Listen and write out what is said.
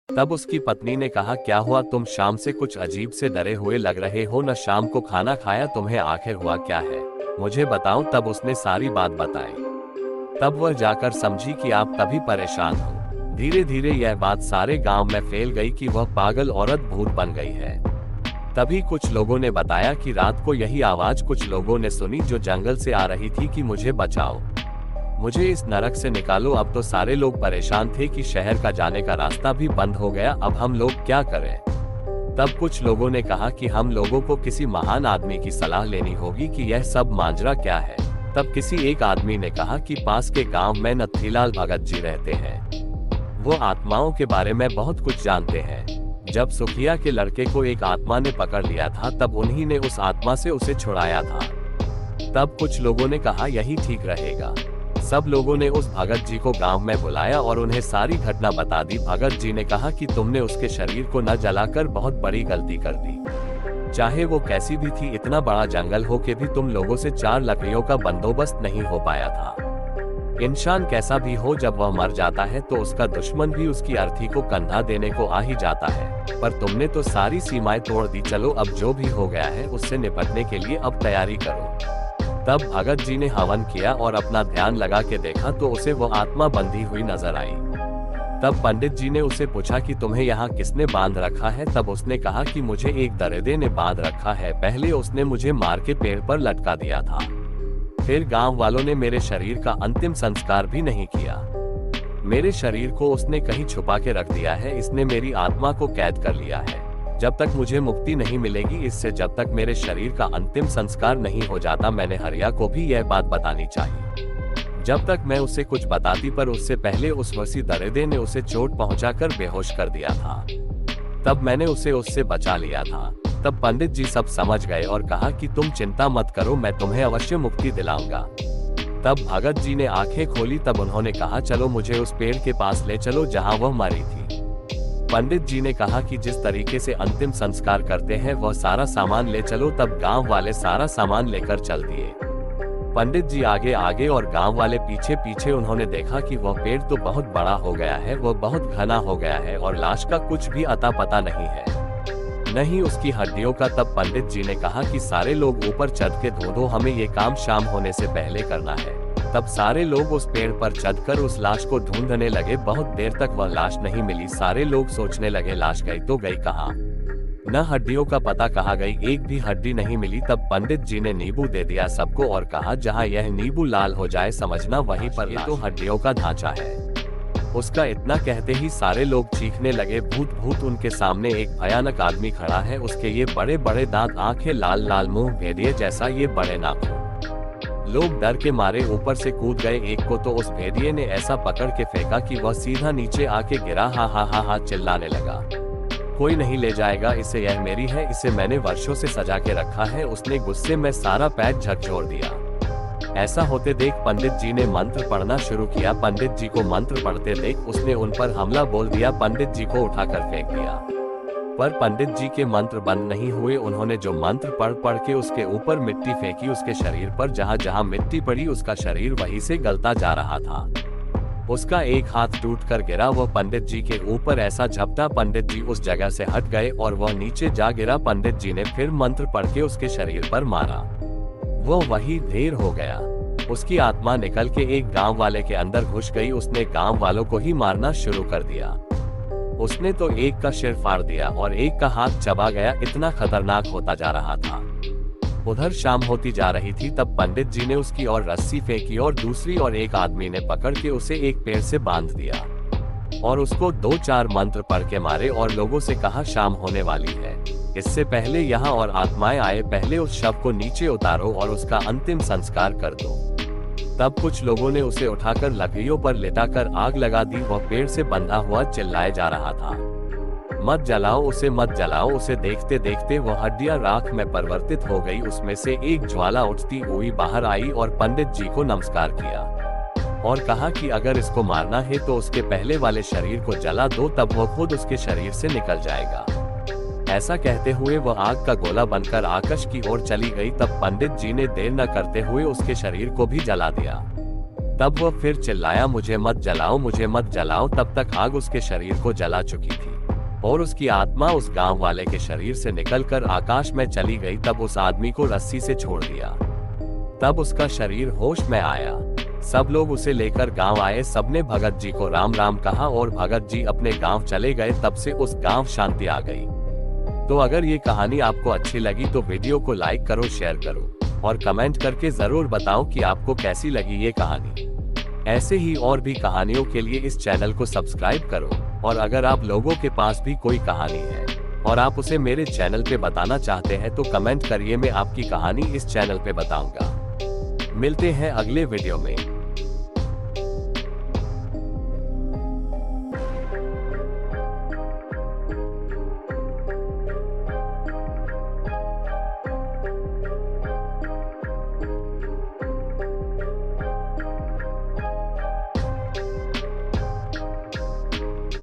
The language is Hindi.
तब उसकी पत्नी ने कहा, क्या हुआ, तुम शाम से कुछ अजीब से डरे हुए लग रहे हो, न शाम को खाना खाया तुम्हें, आखिर हुआ क्या है, मुझे बताओ। तब उसने सारी बात बताई। तब वह जाकर समझी कि आप तभी परेशान हो। धीरे धीरे यह बात सारे गांव में फैल गई कि वह पागल औरत भूत बन गई है। तभी कुछ लोगों ने बताया कि रात को यही आवाज कुछ लोगों ने सुनी जो जंगल से आ रही थी कि मुझे बचाओ, मुझे इस नरक से निकालो। अब तो सारे लोग परेशान थे कि शहर का जाने का रास्ता भी बंद हो गया, अब हम लोग क्या करें। तब कुछ लोगों ने कहा कि हम लोगों को किसी महान आदमी की सलाह लेनी होगी कि यह सब मांजरा क्या है। तब किसी एक आदमी ने कहा कि पास के गांव में नथीलाल भगत जी रहते हैं, वो आत्माओं के बारे में बहुत कुछ जानते हैं। जब सुखिया के लड़के को एक आत्मा ने पकड़ लिया था तब उन्हीं ने उस आत्मा से उसे छुड़ाया था। तब कुछ लोगों ने कहा यही ठीक रहेगा। सब लोगों ने उस भगत जी को गांव में बुलाया और उन्हें सारी घटना बता दी। भगत जी ने कहा कि तुमने उसके शरीर को न जलाकर बहुत बड़ी गलती कर दी, चाहे वो कैसी भी थी। इतना बड़ा जंगल हो के भी तुम लोगों से 4 लकड़ियों का बंदोबस्त नहीं हो पाया था। इंसान कैसा भी हो, जब वह मर जाता है तो उसका दुश्मन भी उसकी अर्थी को कंधा देने को आ ही जाता है, पर तुमने तो सारी सीमाएं तोड़ दी। चलो अब जो भी हो गया है उससे निपटने के लिए अब तैयारी करो। तब भगत जी ने हवन किया और अपना ध्यान लगा के देखा तो उसे वो आत्मा बंधी हुई नजर आई। तब पंडित जी ने उसे पूछा कि तुम्हें यहाँ किसने बांध रखा है। तब उसने कहा कि मुझे एक दरिंदे ने बांध रखा है, पहले उसने मुझे मार के पेड़ पर लटका दिया था, फिर गांव वालों ने मेरे शरीर का अंतिम संस्कार भी नहीं किया। मेरे शरीर को उसने कहीं छुपा के रख दिया है, इसने मेरी आत्मा को कैद कर लिया है। जब तक मुझे मुक्ति नहीं मिलेगी इससे, जब तक मेरे शरीर का अंतिम संस्कार नहीं हो जाता। मैंने हरिया को भी यह बात बतानी चाहिए। जब तक मैं उसे कुछ बताती, पर उससे पहले उस वसी दरिंदे ने उसे चोट पहुंचाकर बेहोश कर दिया था। तब मैंने उसे उससे बचा लिया था। तब पंडित जी सब समझ गए और कहा कि तुम चिंता मत करो, मैं तुम्हें अवश्य मुक्ति दिलाऊंगा। तब भगत जी ने आंखें खोली। तब उन्होंने कहा चलो मुझे उस पेड़ के पास ले चलो जहाँ वह मरी थी। पंडित जी ने कहा कि जिस तरीके से अंतिम संस्कार करते हैं वह सारा सामान ले चलो। तब गांव वाले सारा सामान लेकर चल दिए। पंडित जी आगे आगे और गांव वाले पीछे पीछे। उन्होंने देखा कि वह पेड़ तो बहुत बड़ा हो गया है, वह बहुत घना हो गया है और लाश का कुछ भी अता पता नहीं है, नहीं उसकी हड्डियों का। तब पंडित जी ने कहा कि सारे लोग ऊपर चढ़ के धो दो, हमें ये काम शाम होने से पहले करना है। तब सारे लोग उस पेड़ पर चढ़कर उस लाश को ढूंढने लगे। बहुत देर तक वह लाश नहीं मिली। सारे लोग सोचने लगे लाश गई तो गई कहाँ, न हड्डियों का पता कहाँ गई, एक भी हड्डी नहीं मिली। तब पंडित जी ने नींबू दे दिया सबको और कहा जहाँ यह नींबू लाल हो जाए समझना वहीं पर ये तो हड्डियों का ढांचा है। उसका इतना कहते ही सारे लोग चीखने लगे, भूत भूत। उनके सामने एक भयानक आदमी खड़ा है, उसके ये बड़े बड़े दांत, आंखें लाल लाल, मुंह भेदिए जैसा, ये बड़े नाखून। लोग डर के मारे ऊपर से कूद गए। एक को तो उस भेदिए ने ऐसा पकड़ के फेंका कि वह सीधा नीचे आके गिरा। हा हा हा हा चिल्लाने लगा, कोई नहीं ले जाएगा इसे, यह मेरी है, इसे मैंने वर्षों से सजा के रखा है। उसने गुस्से में सारा पैर झकझोर दिया। ऐसा होते देख पंडित जी ने मंत्र पढ़ना शुरू किया। पंडित जी को मंत्र पढ़ते देख उसने उन पर हमला बोल दिया। पंडित जी को उठाकर फेंक दिया, पर पंडित जी के मंत्र बंद नहीं हुए। उन्होंने जो मंत्र पढ़ के उसके ऊपर मिट्टी फेंकी उसके शरीर पर। जहाँ जहाँ मिट्टी पड़ी उसका शरीर वहीं से गलता जा रहा था। उसका एक हाथ टूट कर गिरा, वह पंडित जी के ऊपर ऐसा झपटा, पंडित जी उस जगह से हट गए और वह नीचे जा गिरा। पंडित जी ने फिर मंत्र पढ़ के उसके शरीर पर मारा, वो वही ढेर हो गया। उसकी आत्मा निकल के एक गांव वाले के अंदर घुस गई। उसने गांव वालों को ही मारना शुरू कर दिया। उसने तो एक का सिर फाड़ दिया और एक का हाथ चबा गया। इतना खतरनाक होता जा रहा था। उधर शाम होती जा रही थी। तब पंडित जी ने उसकी ओर रस्सी फेंकी और दूसरी ओर एक आदमी ने पकड़ के उसे एक पेड़ से बांध दिया और उसको 2-4 मंत्र पढ़ के मारे और लोगों से कहा शाम होने वाली है, इससे पहले यहाँ और आत्माएं आए, पहले उस शव को नीचे उतारो और उसका अंतिम संस्कार कर दो। तब कुछ लोगों ने उसे उठाकर लकड़ियों पर लिटाकर आग लगा दी। वह पेड़ से बंधा हुआ चिल्लाए जा रहा था, मत जलाओ उसे, मत जलाओ उसे। देखते देखते वह हड्डियां राख में परिवर्तित हो गई। उसमें से एक ज्वाला उठती हुई बाहर आई और पंडित जी को नमस्कार किया और कहा कि अगर इसको मारना है तो उसके पहले वाले शरीर को जला दो, तब वह खुद उसके शरीर से निकल जाएगा। ऐसा कहते हुए वह आग का गोला बनकर आकाश की ओर चली गई। तब पंडित जी ने देर न करते हुए उसके शरीर को भी जला दिया। तब वह फिर चिल्लाया, मुझे मत जलाओ, मुझे मत जलाओ। तब तक आग उसके शरीर को जला चुकी थी। और उसकी आत्मा उस गांव वाले के शरीर से निकलकर आकाश में चली गई। तब उस आदमी को रस्सी से छोड़ दिया। तब उसका शरीर होश में आया। सब लोग उसे लेकर गांव आए। सबने भगत जी को राम राम कहा और भगत जी अपने गांव चले गए। तब से उस गांव शांति आ गई। तो अगर ये कहानी आपको अच्छी लगी तो वीडियो को लाइक करो, शेयर करो और कमेंट करके जरूर बताओ कि आपको कैसी लगी ये कहानी। ऐसे ही और भी कहानियों के लिए इस चैनल को सब्सक्राइब करो। और अगर आप लोगों के पास भी कोई कहानी है और आप उसे मेरे चैनल पे बताना चाहते हैं तो कमेंट करिए, मैं आपकी कहानी इस चैनल पे बताऊंगा। मिलते हैं अगले वीडियो में।